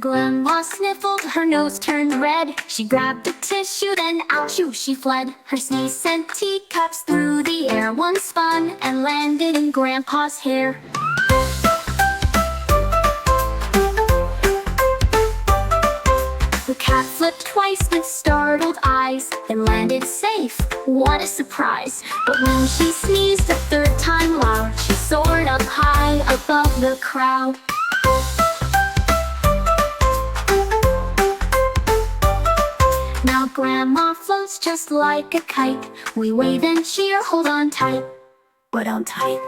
Grandma sniffled, her nose turned red. She grabbed a tissue, then out she fled. Her sneeze sent teacups through the air. One spun and landed in Grandpa's hair. The cat flipped twice with startled eyes, then landed safe. What a surprise! But when she sneezed a third time loud, she soared up high above the crowd. Now Grandma floats just like a kite. We wave and cheer, hold on tight. But on tight.